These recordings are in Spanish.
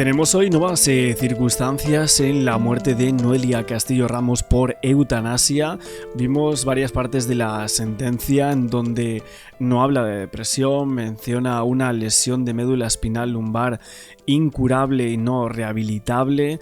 Tenemos hoy nuevas circunstancias en la muerte de Noelia Castillo Ramos por eutanasia. Vimos varias partes de la sentencia en donde no habla de depresión, menciona una lesión de médula espinal lumbar incurable y no rehabilitable.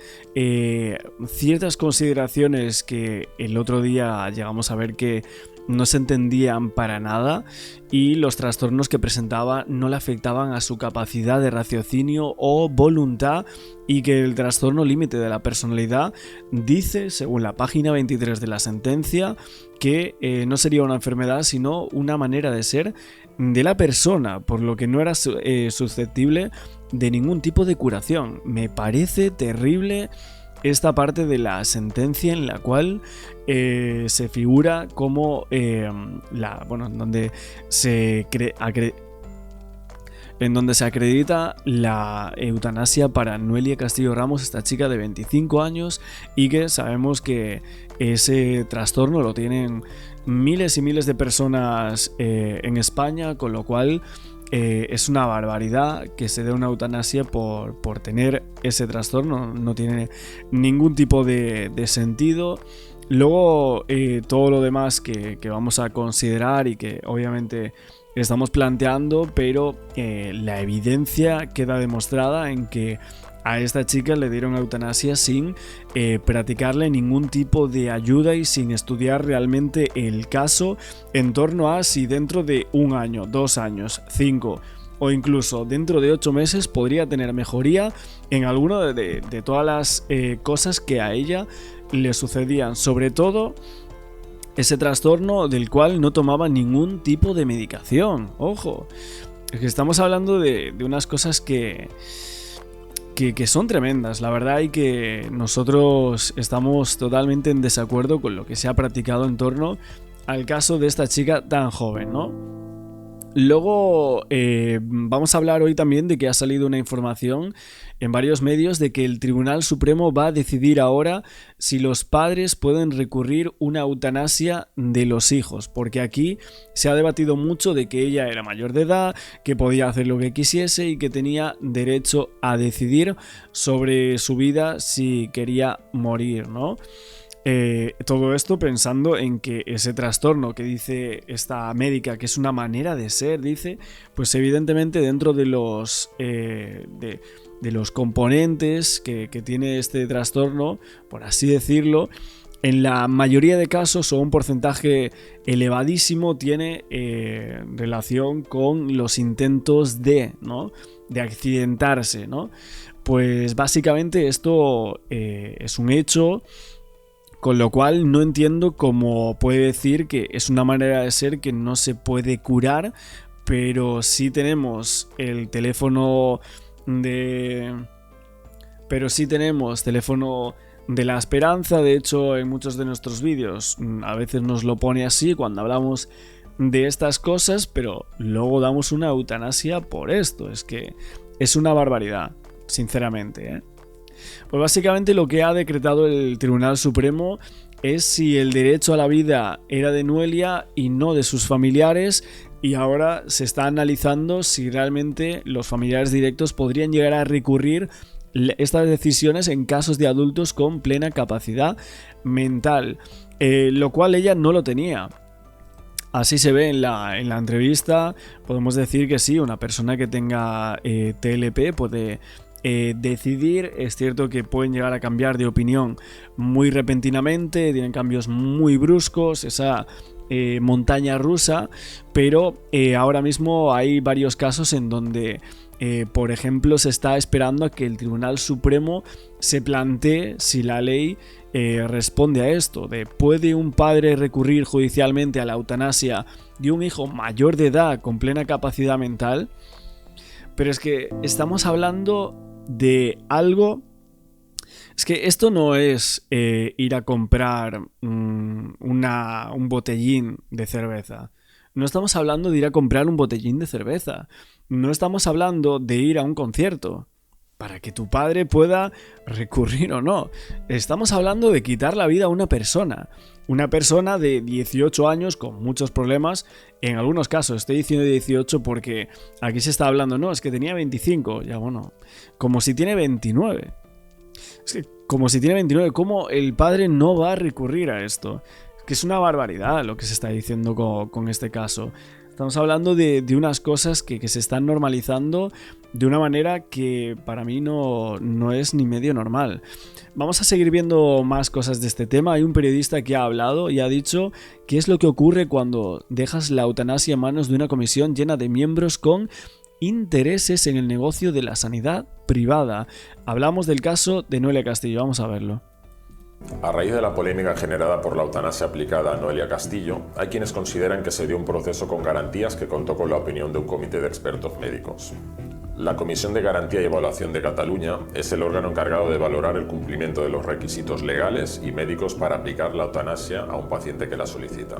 Ciertas consideraciones que el otro día llegamos a ver que no se entendían para nada y los trastornos que presentaba no le afectaban a su capacidad de raciocinio o voluntad, y que el trastorno límite de la personalidad dice, según la página 23 de la sentencia, que no sería una enfermedad sino una manera de ser de la persona, por lo que no era susceptible de ningún tipo de curación. Me parece terrible esta parte de la sentencia en la cual se figura como en donde se acredita la eutanasia para Noelia Castillo Ramos, esta chica de 25 años, y que sabemos que ese trastorno lo tienen miles y miles de personas en España, con lo cual es una barbaridad que se dé una eutanasia por tener ese trastorno. No tiene ningún tipo de sentido. Luego todo lo demás que vamos a considerar y que obviamente estamos planteando, pero la evidencia queda demostrada en que a esta chica le dieron eutanasia sin practicarle ningún tipo de ayuda y sin estudiar realmente el caso en torno a si dentro de 1 año, 2 años, 5 o incluso dentro de 8 meses podría tener mejoría en alguna de todas las cosas que a ella le sucedían, sobre todo ese trastorno del cual no tomaba ningún tipo de medicación. Ojo, es que estamos hablando de unas cosas que son tremendas, la verdad, y que nosotros estamos totalmente en desacuerdo con lo que se ha practicado en torno al caso de esta chica tan joven, ¿no? Luego vamos a hablar hoy también de que ha salido una información en varios medios de que el Tribunal Supremo va a decidir ahora si los padres pueden recurrir una eutanasia de los hijos, porque aquí se ha debatido mucho de que ella era mayor de edad, que podía hacer lo que quisiese y que tenía derecho a decidir sobre su vida si quería morir, ¿no? Todo esto pensando en que ese trastorno que dice esta médica que es una manera de ser, dice, pues evidentemente dentro de los componentes que tiene este trastorno, por así decirlo, en la mayoría de casos o un porcentaje elevadísimo tiene relación con los intentos ¿no? de accidentarse, ¿no? Pues básicamente esto es un hecho. Con lo cual no entiendo cómo puede decir que es una manera de ser que no se puede curar, pero sí tenemos el teléfono teléfono de la esperanza. De hecho, en muchos de nuestros vídeos a veces nos lo pone así cuando hablamos de estas cosas, pero luego damos una eutanasia por esto. Es que es una barbaridad, sinceramente, ¿eh? Pues básicamente lo que ha decretado el Tribunal Supremo es si el derecho a la vida era de Noelia y no de sus familiares, y ahora se está analizando si realmente los familiares directos podrían llegar a recurrir estas decisiones en casos de adultos con plena capacidad mental, lo cual ella no lo tenía. Así se ve en la entrevista. Podemos decir que sí, una persona que tenga TLP puede decidir. Es cierto que pueden llegar a cambiar de opinión muy repentinamente, tienen cambios muy bruscos, esa montaña rusa, pero ahora mismo hay varios casos en donde por ejemplo se está esperando a que el Tribunal Supremo se plantee si la ley responde a esto, de ¿puede un padre recurrir judicialmente a la eutanasia de un hijo mayor de edad con plena capacidad mental? Pero es que estamos hablando de algo. Es que esto no es ir a comprar un botellín de cerveza. No estamos hablando de ir a comprar un botellín de cerveza. No estamos hablando de ir a un concierto. para que tu padre pueda recurrir o no. Estamos hablando de quitar la vida a una persona. Una persona de 18 años con muchos problemas. En algunos casos, estoy diciendo 18 porque aquí se está hablando, no, es que tenía 25. Ya bueno, como si tiene 29. Es que como si tiene 29, ¿cómo el padre no va a recurrir a esto? Es que es una barbaridad lo que se está diciendo con este caso. Estamos hablando de unas cosas que se están normalizando de una manera que para mí no es ni medio normal. Vamos a seguir viendo más cosas de este tema. Hay un periodista que ha hablado y ha dicho qué es lo que ocurre cuando dejas la eutanasia en manos de una comisión llena de miembros con intereses en el negocio de la sanidad privada. Hablamos del caso de Noelia Castillo. Vamos a verlo. A raíz de la polémica generada por la eutanasia aplicada a Noelia Castillo, hay quienes consideran que se dio un proceso con garantías que contó con la opinión de un comité de expertos médicos. La Comisión de Garantía y Evaluación de Cataluña es el órgano encargado de valorar el cumplimiento de los requisitos legales y médicos para aplicar la eutanasia a un paciente que la solicita.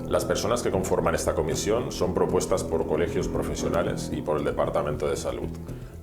Las personas que conforman esta comisión son propuestas por colegios profesionales y por el Departamento de Salud.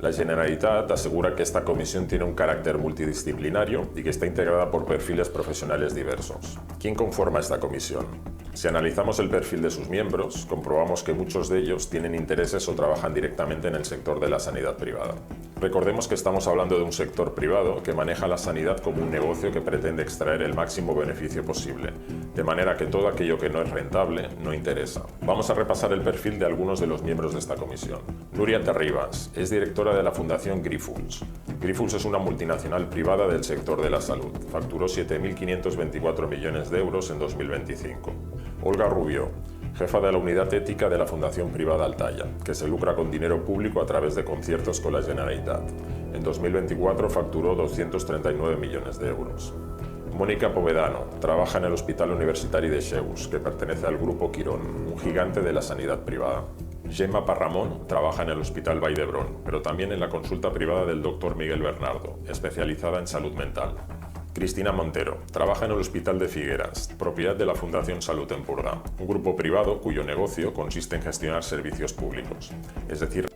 La Generalitat asegura que esta comisión tiene un carácter multidisciplinario y que está integrada por perfiles profesionales diversos. ¿Quién conforma esta comisión? Si analizamos el perfil de sus miembros, comprobamos que muchos de ellos tienen intereses o trabajan directamente en el sector de la sanidad privada. Recordemos que estamos hablando de un sector privado que maneja la sanidad como un negocio que pretende extraer el máximo beneficio posible, de manera que todo aquello que no es rentable no interesa. Vamos a repasar el perfil de algunos de los miembros de esta comisión. Nuria Terribas es directora de la Fundación Grifols. Grifols es una multinacional privada del sector de la salud. Facturó 7.524 millones de euros en 2025. Olga Rubio, jefa de la unidad ética de la Fundación Privada Altaya, que se lucra con dinero público a través de conciertos con la Generalitat. En 2024 facturó 239 millones de euros. Mónica Povedano trabaja en el Hospital Universitario de Xeus, que pertenece al Grupo Quirón, un gigante de la sanidad privada. Gemma Parramón trabaja en el Hospital Vall d'Hebron, pero también en la consulta privada del Dr. Miguel Bernardo, especializada en salud mental. Cristina Montero trabaja en el Hospital de Figueras, propiedad de la Fundación Salud Empordà, un grupo privado cuyo negocio consiste en gestionar servicios públicos. Es decir...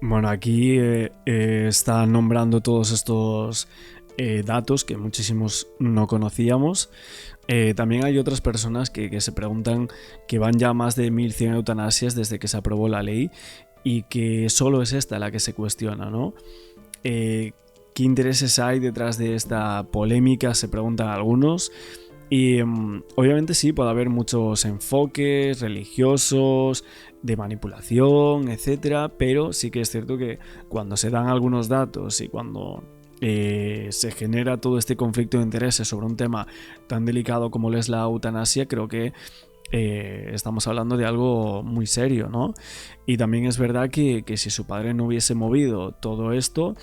Bueno, aquí está nombrando todos estos datos que muchísimos no conocíamos. También hay otras personas que se preguntan que van ya más de 1.100 eutanasias desde que se aprobó la ley y que solo es esta la que se cuestiona, ¿no? ¿Qué intereses hay detrás de esta polémica? Se preguntan algunos. Y obviamente sí, puede haber muchos enfoques religiosos, de manipulación, etcétera, pero sí que es cierto que cuando se dan algunos datos y cuando se genera todo este conflicto de intereses sobre un tema tan delicado como lo es la eutanasia, creo que estamos hablando de algo muy serio, ¿no? Y también es verdad que si su padre no hubiese movido todo esto,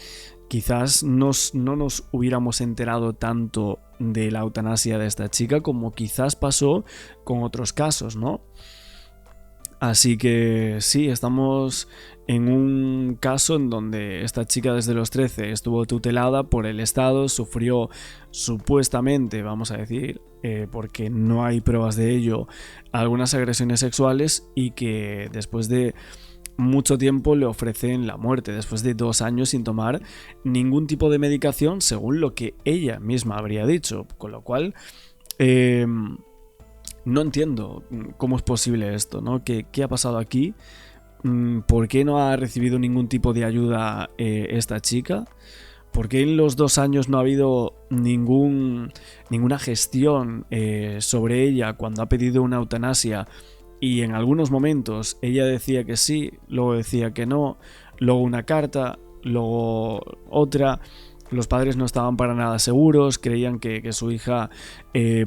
quizás no nos hubiéramos enterado tanto de la eutanasia de esta chica como quizás pasó con otros casos, ¿no? Así que sí, estamos en un caso en donde esta chica desde los 13 estuvo tutelada por el Estado, sufrió supuestamente, vamos a decir, porque no hay pruebas de ello, algunas agresiones sexuales y que después de mucho tiempo le ofrecen la muerte, después de 2 años sin tomar ningún tipo de medicación según lo que ella misma habría dicho, con lo cual... no entiendo cómo es posible esto, ¿no? ¿Qué ha pasado aquí? ¿Por qué no ha recibido ningún tipo de ayuda esta chica? ¿Por qué en los 2 años no ha habido ninguna gestión sobre ella cuando ha pedido una eutanasia? Y en algunos momentos ella decía que sí, luego decía que no, luego una carta, luego otra... Los padres no estaban para nada seguros, creían que su hija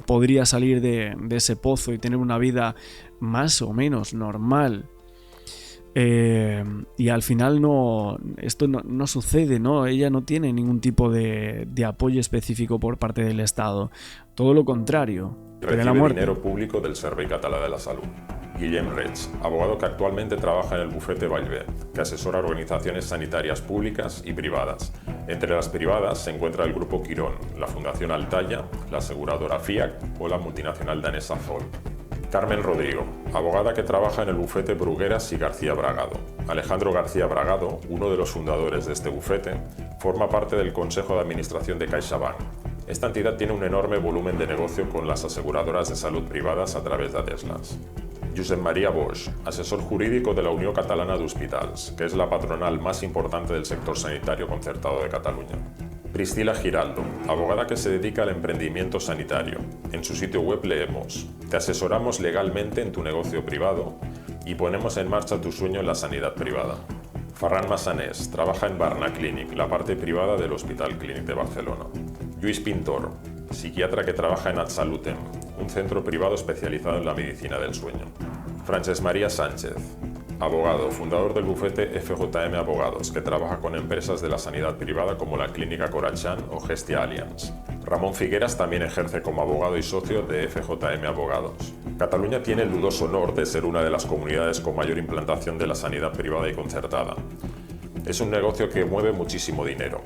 podría salir de ese pozo y tener una vida más o menos normal. Y al final esto no sucede, ¿no? Ella no tiene ningún tipo de apoyo específico por parte del Estado. Todo lo contrario. Recibe dinero público del Servei Català de la Salud. Guillem Reig, abogado que actualmente trabaja en el bufete Vallvé, que asesora organizaciones sanitarias públicas y privadas. Entre las privadas se encuentra el Grupo Quirón, la Fundación Altaya, la aseguradora FIAC o la multinacional danesa Zoll. Carmen Rodrigo, abogada que trabaja en el bufete Brugueras y García Bragado. Alejandro García Bragado, uno de los fundadores de este bufete, forma parte del Consejo de Administración de CaixaBank. Esta entidad tiene un enorme volumen de negocio con las aseguradoras de salud privadas a través de Adeslas. Josep María Bosch, asesor jurídico de la Unió Catalana d'Hospitals, que es la patronal más importante del sector sanitario concertado de Cataluña. Priscila Giraldo, abogada que se dedica al emprendimiento sanitario. En su sitio web leemos: te asesoramos legalmente en tu negocio privado y ponemos en marcha tu sueño en la sanidad privada. Ferran Massanés trabaja en Barna Clinic, la parte privada del Hospital Clínic de Barcelona. Lluís Pintor, psiquiatra que trabaja en Adsalutem, un centro privado especializado en la medicina del sueño. Francesc María Sánchez, abogado, fundador del bufete FJM Abogados, que trabaja con empresas de la sanidad privada como la Clínica Corachan o Gestia Allianz. Ramón Figueras también ejerce como abogado y socio de FJM Abogados. Cataluña tiene el dudoso honor de ser una de las comunidades con mayor implantación de la sanidad privada y concertada. Es un negocio que mueve muchísimo dinero.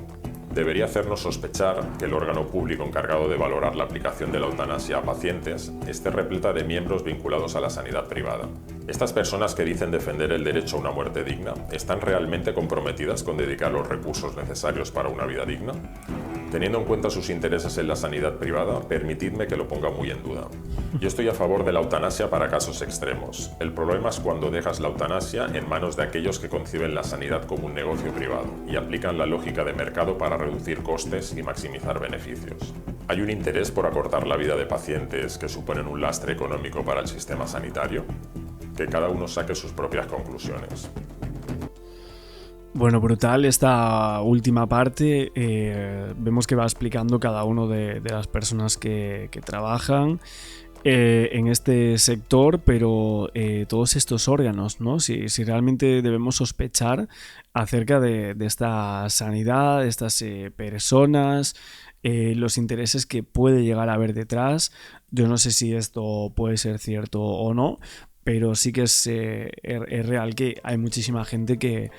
Debería hacernos sospechar que el órgano público encargado de valorar la aplicación de la eutanasia a pacientes esté repleta de miembros vinculados a la sanidad privada. Estas personas que dicen defender el derecho a una muerte digna, ¿están realmente comprometidas con dedicar los recursos necesarios para una vida digna? Teniendo en cuenta sus intereses en la sanidad privada, permitidme que lo ponga muy en duda. Yo estoy a favor de la eutanasia para casos extremos. El problema es cuando dejas la eutanasia en manos de aquellos que conciben la sanidad como un negocio privado y aplican la lógica de mercado para reducir costes y maximizar beneficios. ¿Hay un interés por acortar la vida de pacientes que suponen un lastre económico para el sistema sanitario? Que cada uno saque sus propias conclusiones. Bueno, brutal esta última parte. Vemos que va explicando cada uno de las personas que trabajan en este sector, pero todos estos órganos, ¿no? Si realmente debemos sospechar acerca de esta sanidad, de estas personas, los intereses que puede llegar a haber detrás. Yo no sé si esto puede ser cierto o no, pero sí que es real que hay muchísima gente que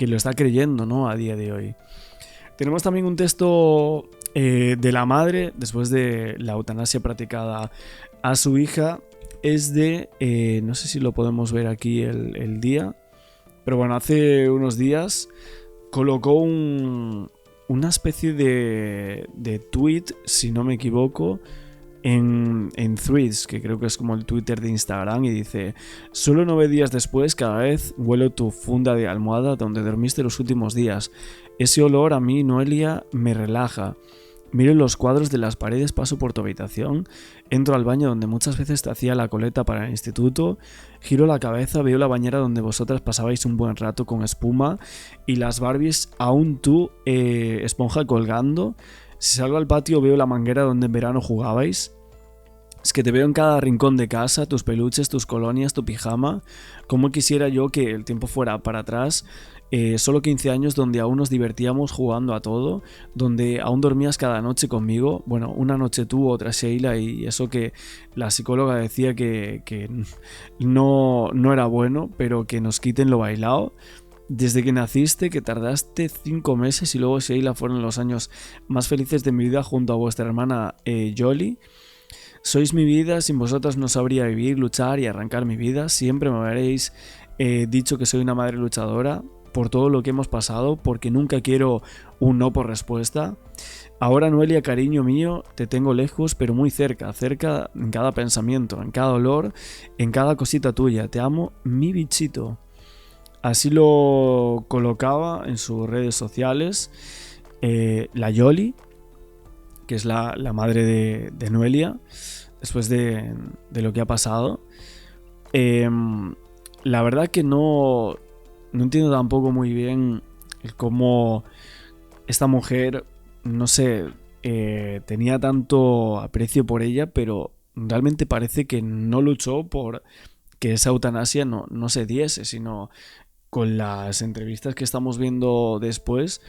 lo está creyendo, ¿no? A día de hoy. Tenemos también un texto de la madre después de la eutanasia practicada a su hija. Es de, no sé si lo podemos ver aquí el día, pero bueno, hace unos días colocó una especie de tweet, si no me equivoco, en Threads, que creo que es como el Twitter de Instagram, y dice: solo 9 días después cada vez huelo tu funda de almohada donde dormiste los últimos días. Ese olor a mí, Noelia, me relaja. Miro los cuadros de las paredes, paso por tu habitación, entro al baño donde muchas veces te hacía la coleta para el instituto, giro la cabeza, veo la bañera donde vosotras pasabais un buen rato con espuma y las Barbies aún tú, esponja colgando. Si salgo al patio veo la manguera donde en verano jugabais. Es que te veo en cada rincón de casa, tus peluches, tus colonias, tu pijama. Cómo quisiera yo que el tiempo fuera para atrás. Solo 15 años donde aún nos divertíamos jugando a todo, donde aún dormías cada noche conmigo. Bueno, una noche tú, otra Sheila, y eso que la psicóloga decía que no era bueno, pero que nos quiten lo bailado. Desde que naciste, que tardaste 5 meses y luego Sheila fueron los años más felices de mi vida junto a vuestra hermana Yoli. Sois mi vida, sin vosotras no sabría vivir, luchar y arrancar mi vida. Siempre me habréis dicho que soy una madre luchadora por todo lo que hemos pasado, porque nunca quiero un no por respuesta. Ahora, Noelia, cariño mío, te tengo lejos, pero muy cerca, cerca en cada pensamiento, en cada olor, en cada cosita tuya. Te amo, mi bichito. Así lo colocaba en sus redes sociales la Yoli, que es la madre de Noelia, después de lo que ha pasado. La verdad que no entiendo tampoco muy bien cómo esta mujer, no sé, tenía tanto aprecio por ella, pero realmente parece que no luchó por que esa eutanasia no se diese, sino con las entrevistas que estamos viendo después,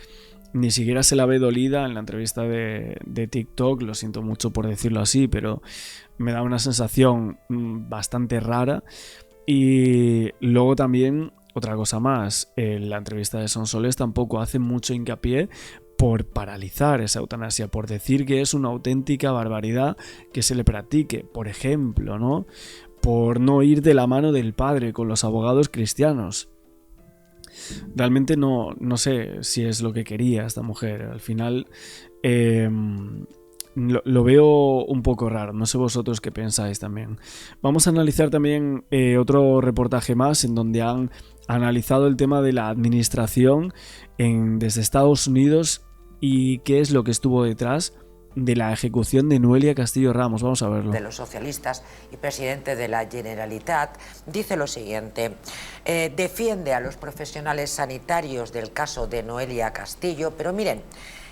ni siquiera se la ve dolida en la entrevista de TikTok. Lo siento mucho por decirlo así, pero me da una sensación bastante rara. Y luego también, otra cosa más, la entrevista de Sonsoles tampoco hace mucho hincapié por paralizar esa eutanasia, por decir que es una auténtica barbaridad que se le practique, por ejemplo, ¿no? por no ir de la mano del padre con los abogados cristianos. Realmente no sé si es lo que quería esta mujer. Al final lo veo un poco raro. No sé vosotros qué pensáis también. Vamos a analizar también otro reportaje más en donde han analizado el tema de la administración desde Estados Unidos y qué es lo que estuvo detrás de la ejecución de Noelia Castillo Ramos. Vamos a verlo. De los socialistas y presidente de la Generalitat dice lo siguiente: defiende a los profesionales sanitarios del caso de Noelia Castillo, pero miren,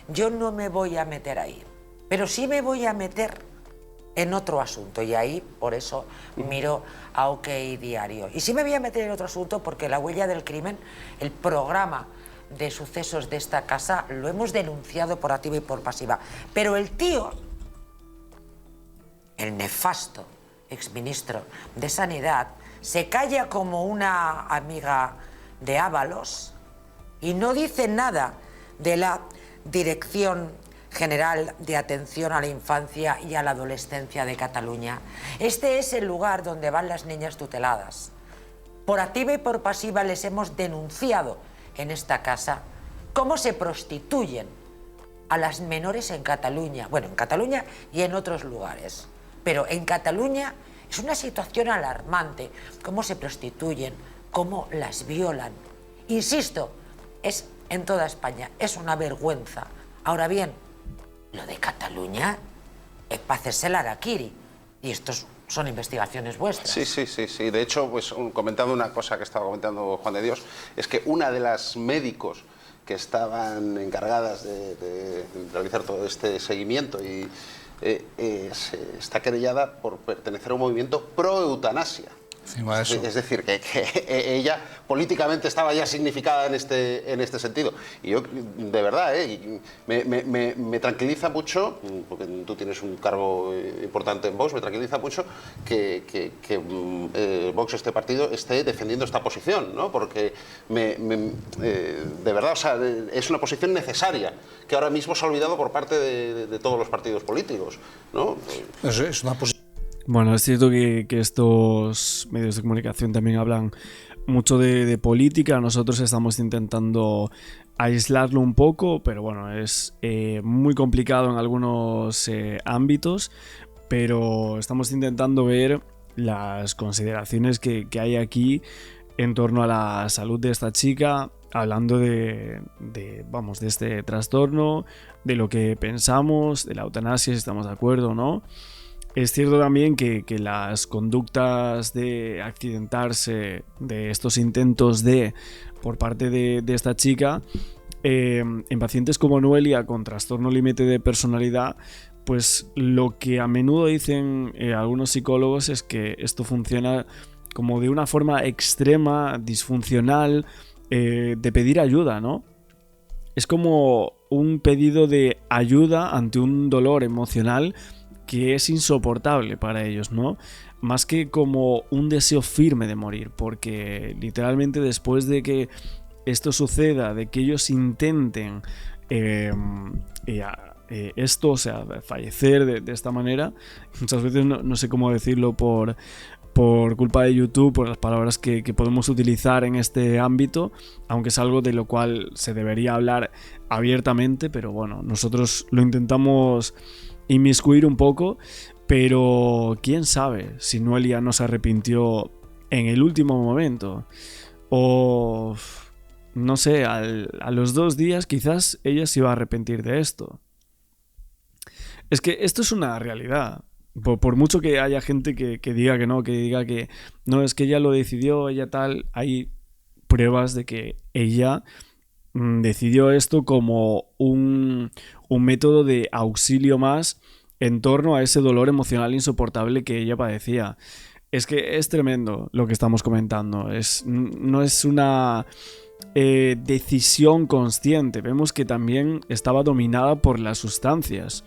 yo no me voy a meter ahí, pero sí me voy a meter en otro asunto, y ahí por eso miro a OK Diario. Y sí me voy a meter en otro asunto porque La Huella del Crimen, el programa de sucesos de esta casa, lo hemos denunciado por activa y por pasiva. Pero el tío, el nefasto exministro de Sanidad, se calla como una amiga de Ábalos y no dice nada de la Dirección General de Atención a la Infancia y a la Adolescencia de Cataluña. Este es el lugar donde van las niñas tuteladas. Por activa y por pasiva les hemos denunciado en esta casa cómo se prostituyen a las menores en Cataluña. Bueno, en Cataluña y en otros lugares. Pero en Cataluña es una situación alarmante. Cómo se prostituyen, cómo las violan. Insisto, es en toda España. Es una vergüenza. Ahora bien, lo de Cataluña es para hacerse el harakiri. Y estos son investigaciones vuestras. Sí. De hecho, pues comentando una cosa que estaba comentando Juan de Dios, es que una de las médicos que estaban encargadas de realizar todo este seguimiento y está querellada por pertenecer a un movimiento pro-eutanasia. Es decir, que ella políticamente estaba ya significada en este sentido. Y yo, de verdad, me tranquiliza mucho, porque tú tienes un cargo importante en Vox, me tranquiliza mucho que Vox, este partido, esté defendiendo esta posición, ¿no? Porque de verdad, o sea, es una posición necesaria, que ahora mismo se ha olvidado por parte de todos los partidos políticos, ¿no? Es una posición. Bueno, es cierto que estos medios de comunicación también hablan mucho de política. Nosotros estamos intentando aislarlo un poco, pero bueno, es muy complicado en algunos ámbitos, pero estamos intentando ver las consideraciones que hay aquí en torno a la salud de esta chica, hablando de este trastorno, de lo que pensamos, de la eutanasia, si estamos de acuerdo o no. Es cierto también que las conductas de accidentarse, de estos intentos por parte de esta chica, en pacientes como Noelia con trastorno límite de personalidad, pues lo que a menudo dicen algunos psicólogos es que esto funciona como de una forma extrema, disfuncional, de pedir ayuda, ¿no? Es como un pedido de ayuda ante un dolor emocional que es insoportable para ellos, ¿no? Más que como un deseo firme de morir, porque literalmente después de que esto suceda, de que ellos intenten esto, o sea, fallecer de esta manera, muchas veces no sé cómo decirlo por culpa de YouTube, por las palabras que podemos utilizar en este ámbito, aunque es algo de lo cual se debería hablar abiertamente, pero bueno, nosotros lo intentamos inmiscuir un poco, pero quién sabe si Noelia no se arrepintió en el último momento, o no sé, a los 2 días quizás ella se iba a arrepentir de esto. Es que esto es una realidad. Por mucho que haya gente que diga que diga que no, es que ella lo decidió, ella tal, hay pruebas de que ella decidió esto como un método de auxilio más en torno a ese dolor emocional insoportable que ella padecía. Es que es tremendo lo que estamos comentando. No es una decisión consciente. Vemos que también estaba dominada por las sustancias.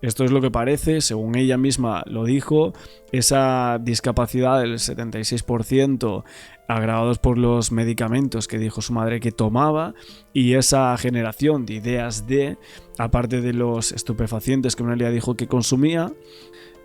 Esto es lo que parece, según ella misma lo dijo, esa discapacidad del 76% agravados por los medicamentos que dijo su madre que tomaba, y esa generación de ideas aparte de los estupefacientes que Noelia dijo que consumía,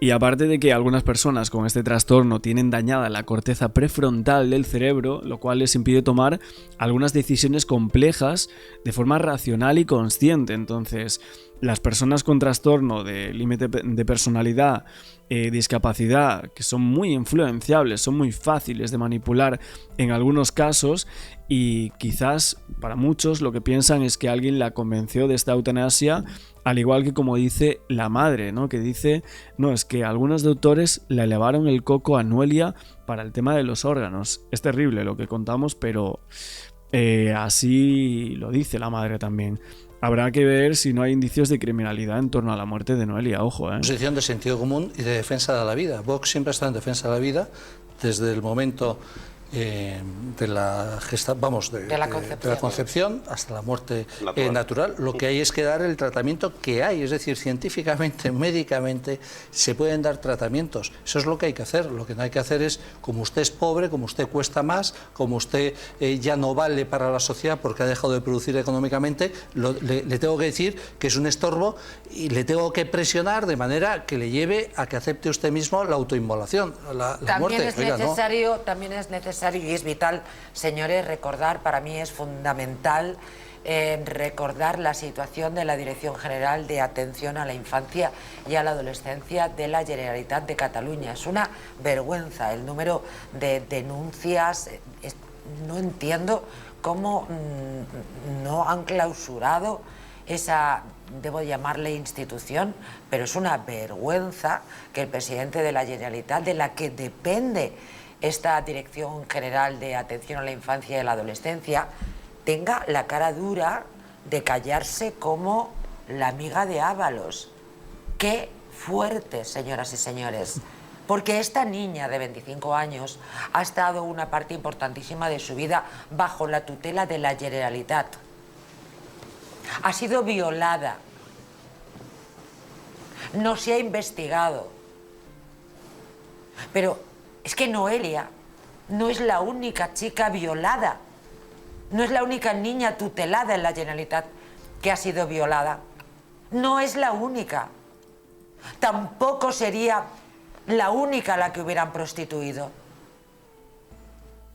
Y aparte de que algunas personas con este trastorno tienen dañada la corteza prefrontal del cerebro, lo cual les impide tomar algunas decisiones complejas de forma racional y consciente. Entonces, las personas con trastorno de límite de personalidad, discapacidad, que son muy influenciables, son muy fáciles de manipular en algunos casos, y quizás para muchos lo que piensan es que alguien la convenció de esta eutanasia, al igual que como dice la madre, ¿no? Que dice, no, es que algunos doctores le elevaron el coco a Noelia para el tema de los órganos. Es terrible lo que contamos, pero así lo dice la madre también. Habrá que ver si no hay indicios de criminalidad en torno a la muerte de Noelia, ojo, Posición de sentido común y de defensa de la vida. Vox siempre ha estado en defensa de la vida desde el momento de la concepción hasta la muerte natural. Lo que hay es que dar el tratamiento que hay, es decir, científicamente, médicamente, se pueden dar tratamientos. Eso es lo que hay que hacer. Lo que no hay que hacer es, como usted es pobre, como usted cuesta más, como usted ya no vale para la sociedad porque ha dejado de producir económicamente, le tengo que decir que es un estorbo y le tengo que presionar de manera que le lleve a que acepte usted mismo la autoinmolación, la muerte. También es necesario y es vital, señores, recordar, para mí es fundamental recordar la situación de la Dirección General de Atención a la Infancia y a la Adolescencia de la Generalitat de Cataluña. Es una vergüenza el número de denuncias. No entiendo cómo no han clausurado esa, debo llamarle institución, pero es una vergüenza que el presidente de la Generalitat, de la que depende esta Dirección General de Atención a la Infancia y a la Adolescencia, tenga la cara dura de callarse como la amiga de Ábalos. ¡Qué fuerte, señoras y señores! Porque esta niña de 25 años ha estado una parte importantísima de su vida bajo la tutela de la Generalitat. Ha sido violada. No se ha investigado. Pero es que Noelia no es la única chica violada. No es la única niña tutelada en la Generalitat que ha sido violada. No es la única. Tampoco sería la única a la que hubieran prostituido.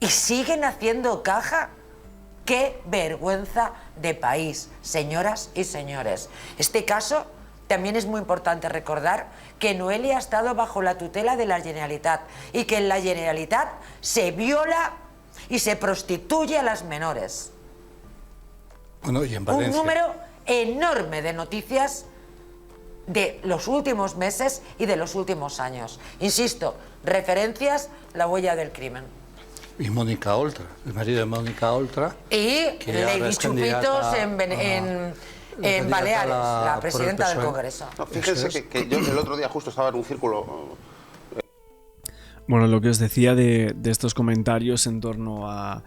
Y siguen haciendo caja. ¡Qué vergüenza de país, señoras y señores! Este caso también es muy importante recordar que Noelia ha estado bajo la tutela de la Generalitat y que en la Generalitat se viola y se prostituye a las menores. Bueno, y en Valencia. Un número enorme de noticias de los últimos meses y de los últimos años. Insisto, referencias, la huella del crimen. Y Mónica Oltra, el marido de Mónica Oltra. Y Lady Chupitos en Baleares, la presidenta del Congreso. No, fíjense que yo el otro día justo estaba en un círculo. Bueno, lo que os decía de estos comentarios en torno a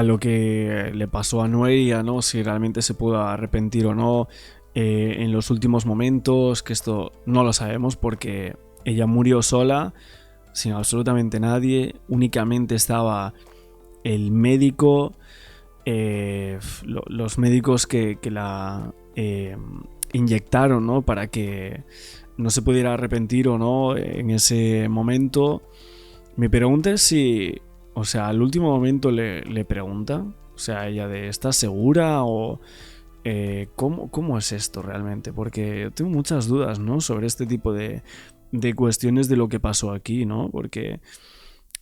lo que le pasó a Noelia, ¿no? Si realmente se pudo arrepentir o no en los últimos momentos, que esto no lo sabemos porque ella murió sola, sin absolutamente nadie, únicamente estaba el médico, los médicos que la inyectaron, ¿no? Para que no se pudiera arrepentir o no en ese momento. Mi pregunta es si, o sea, al último momento le pregunta, o sea, ella de ¿estás segura? O ¿cómo es esto realmente? Porque tengo muchas dudas, ¿no? Sobre este tipo de cuestiones de lo que pasó aquí, ¿no? Porque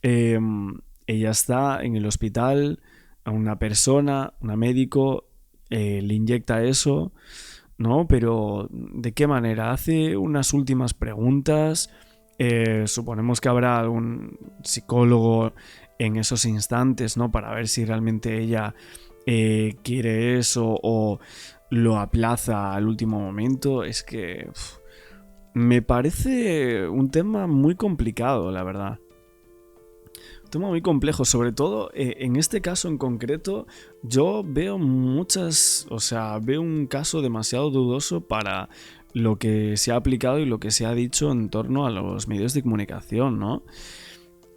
ella está en el hospital, a una persona, una médico, le inyecta eso, ¿no? Pero ¿de qué manera? Hace unas últimas preguntas. Suponemos que habrá algún psicólogo en esos instantes, ¿no? Para ver si realmente ella quiere eso o lo aplaza al último momento. Es que me parece un tema muy complicado, la verdad. Un tema muy complejo, sobre todo en este caso en concreto. Yo veo veo un caso demasiado dudoso para lo que se ha aplicado y lo que se ha dicho en torno a los medios de comunicación, ¿no?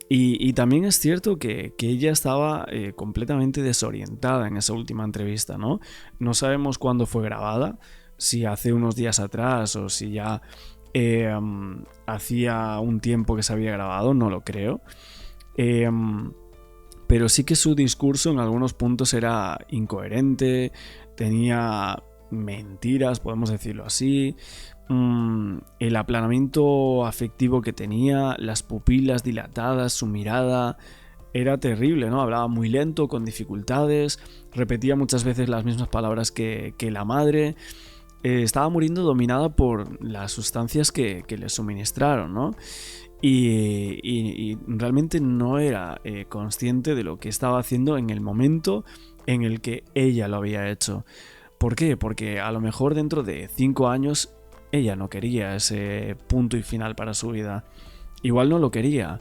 Y también es cierto que ella estaba completamente desorientada en esa última entrevista, ¿no? No sabemos cuándo fue grabada, si hace unos días atrás o si ya hacía un tiempo que se había grabado, no lo creo. Pero sí que su discurso en algunos puntos era incoherente, tenía mentiras, podemos decirlo así. El aplanamiento afectivo que tenía, las pupilas dilatadas, su mirada, era terrible, ¿no? Hablaba muy lento, con dificultades, repetía muchas veces las mismas palabras que la madre. Estaba muriendo dominada por las sustancias que le suministraron, ¿no? Y realmente no era consciente de lo que estaba haciendo en el momento en el que ella lo había hecho. ¿Por qué? Porque a lo mejor dentro de 5 años ella no quería ese punto y final para su vida. Igual no lo quería,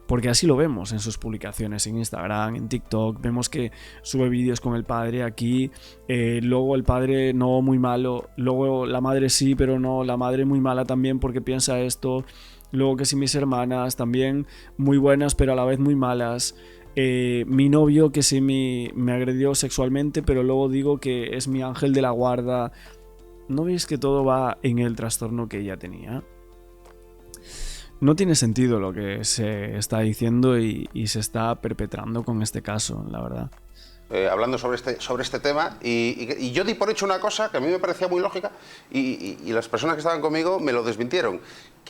porque así lo vemos en sus publicaciones en Instagram, en TikTok. Vemos que sube vídeos con el padre aquí, luego el padre no, muy malo, luego la madre sí, pero no, la madre muy mala también porque piensa esto. Luego que si mis hermanas también muy buenas pero a la vez muy malas. Mi novio que sí me agredió sexualmente pero luego digo que es mi ángel de la guarda. ¿No veis que todo va en el trastorno que ella tenía? No tiene sentido lo que se está diciendo y se está perpetrando con este caso, la verdad. Hablando sobre este tema, y yo di por hecho una cosa que a mí me parecía muy lógica y las personas que estaban conmigo me lo desmintieron,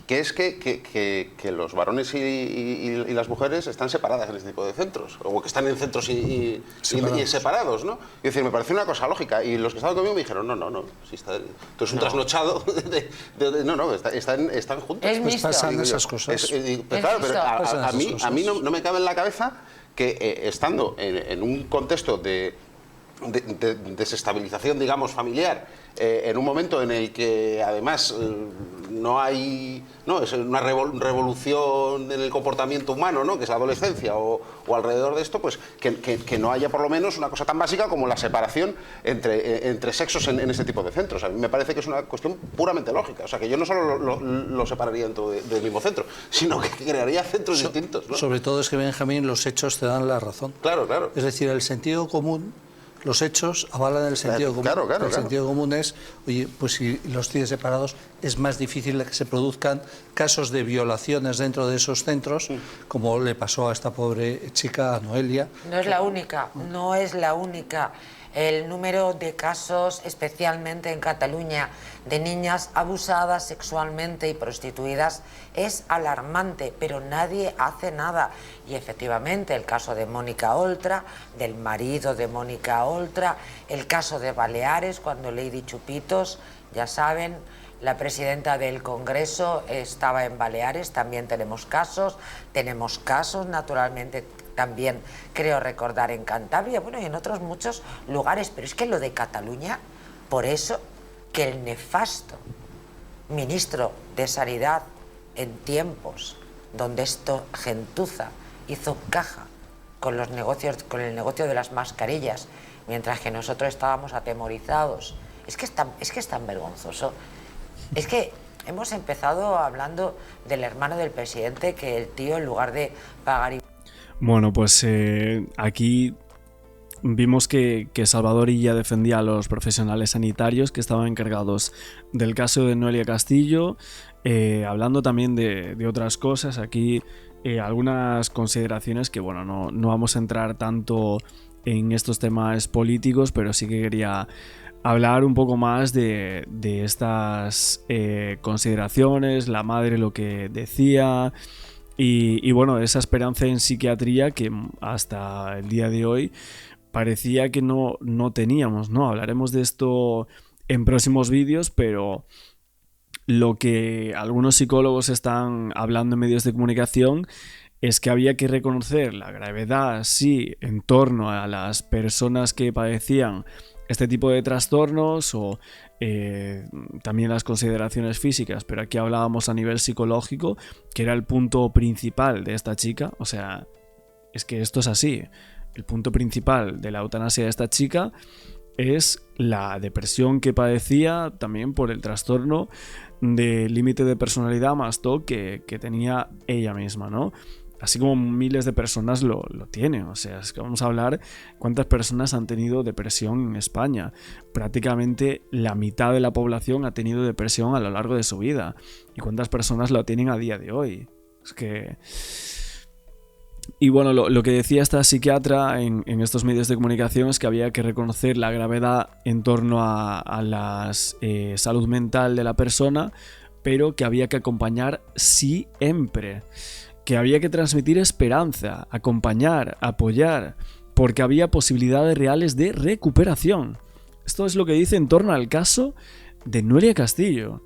que es que los varones y las mujeres están separadas en este tipo de centros, o que están en centros y separados, ¿no? Es decir, me pareció una cosa lógica, y los que estaban conmigo me dijeron, no, si está, tú eres un trasnochado, no, están juntos. Es mixto. Pasan esas cosas. Claro, pero a mí no me cabe en la cabeza que estando en un contexto de desestabilización, digamos, familiar, en un momento en el que además es una revolución en el comportamiento humano, ¿no? Que es la adolescencia, o alrededor de esto, pues que no haya por lo menos una cosa tan básica como la separación entre sexos en este tipo de centros. A mí me parece que es una cuestión puramente lógica. O sea, que yo no solo lo separaría dentro del mismo centro, sino que crearía centros distintos, ¿no? Sobre todo es que, Benjamín, los hechos te dan la razón. Claro. Es decir, el sentido común, los hechos avalan el sentido común. Claro. El sentido común es, oye, pues si los tienes separados es más difícil que se produzcan casos de violaciones dentro de esos centros, como le pasó a esta pobre chica, a Noelia. No es la única. El número de casos, especialmente en Cataluña, de niñas abusadas sexualmente y prostituidas es alarmante, pero nadie hace nada. Y efectivamente el caso de Mónica Oltra, del marido de Mónica Oltra, el caso de Baleares, cuando Lady Chupitos, ya saben, la presidenta del Congreso estaba en Baleares. También tenemos casos naturalmente. También creo recordar en Cantabria, bueno, y en otros muchos lugares. Pero es que lo de Cataluña, por eso que el nefasto ministro de Sanidad en tiempos donde esto gentuza hizo caja con los negocios, con el negocio de las mascarillas, mientras que nosotros estábamos atemorizados. Es que es tan vergonzoso. Es que hemos empezado hablando del hermano del presidente, que el tío, en lugar de pagar... Bueno, pues aquí vimos que Salvador Illa defendía a los profesionales sanitarios que estaban encargados del caso de Noelia Castillo, hablando también de otras cosas. Aquí algunas consideraciones que, bueno, no vamos a entrar tanto en estos temas políticos, pero sí que quería hablar un poco más de estas consideraciones, la madre lo que decía... Y bueno, esa esperanza en psiquiatría que hasta el día de hoy parecía que no teníamos, ¿no? Hablaremos de esto en próximos vídeos, pero lo que algunos psicólogos están hablando en medios de comunicación es que había que reconocer la gravedad, sí, en torno a las personas que padecían este tipo de trastornos o también las consideraciones físicas, pero aquí hablábamos a nivel psicológico, que era el punto principal de esta chica. O sea, es que esto es así. El punto principal de la eutanasia de esta chica es la depresión que padecía, también por el trastorno de límite de personalidad más TOC que tenía ella misma, ¿no? así como miles de personas lo tienen. O sea, es que vamos a hablar cuántas personas han tenido depresión en España. Prácticamente la mitad de la población ha tenido depresión a lo largo de su vida. ¿Y cuántas personas lo tienen a día de hoy? Es que... Y bueno, lo que decía esta psiquiatra en estos medios de comunicación es que había que reconocer la gravedad en torno a la salud mental de la persona, pero que había que acompañar siempre. Que había que transmitir esperanza, acompañar, apoyar, porque había posibilidades reales de recuperación. Esto es lo que dice en torno al caso de Noelia Castillo.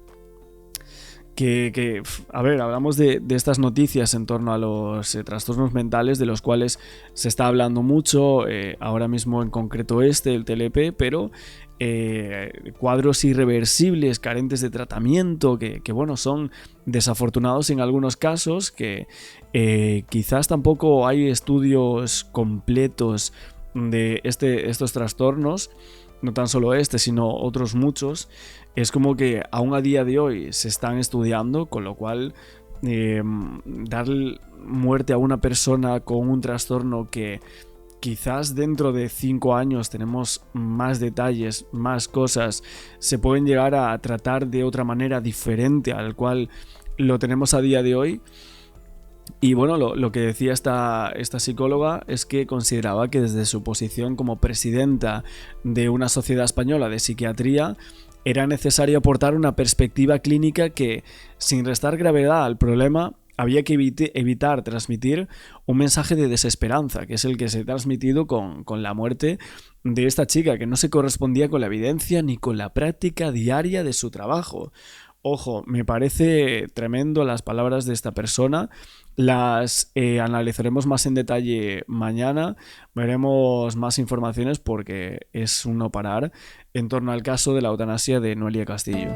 A ver, hablamos de estas noticias en torno a los trastornos mentales, de los cuales se está hablando mucho, ahora mismo en concreto el TLP, pero cuadros irreversibles, carentes de tratamiento, que bueno, son desafortunados en algunos casos, que quizás tampoco hay estudios completos de estos trastornos, no tan solo sino otros muchos. Es como que aún a día de hoy se están estudiando, con lo cual dar muerte a una persona con un trastorno que quizás dentro de 5 años tenemos más detalles, más cosas, se pueden llegar a tratar de otra manera diferente al cual lo tenemos a día de hoy. Y bueno, lo que decía esta psicóloga es que consideraba que desde su posición como presidenta de una sociedad española de psiquiatría era necesario aportar una perspectiva clínica que, sin restar gravedad al problema, había que evitar transmitir un mensaje de desesperanza, que es el que se ha transmitido con la muerte de esta chica, que no se correspondía con la evidencia ni con la práctica diaria de su trabajo. Ojo, me parece tremendo las palabras de esta persona. Las analizaremos más en detalle mañana. Veremos más informaciones porque es un no parar en torno al caso de la eutanasia de Noelia Castillo.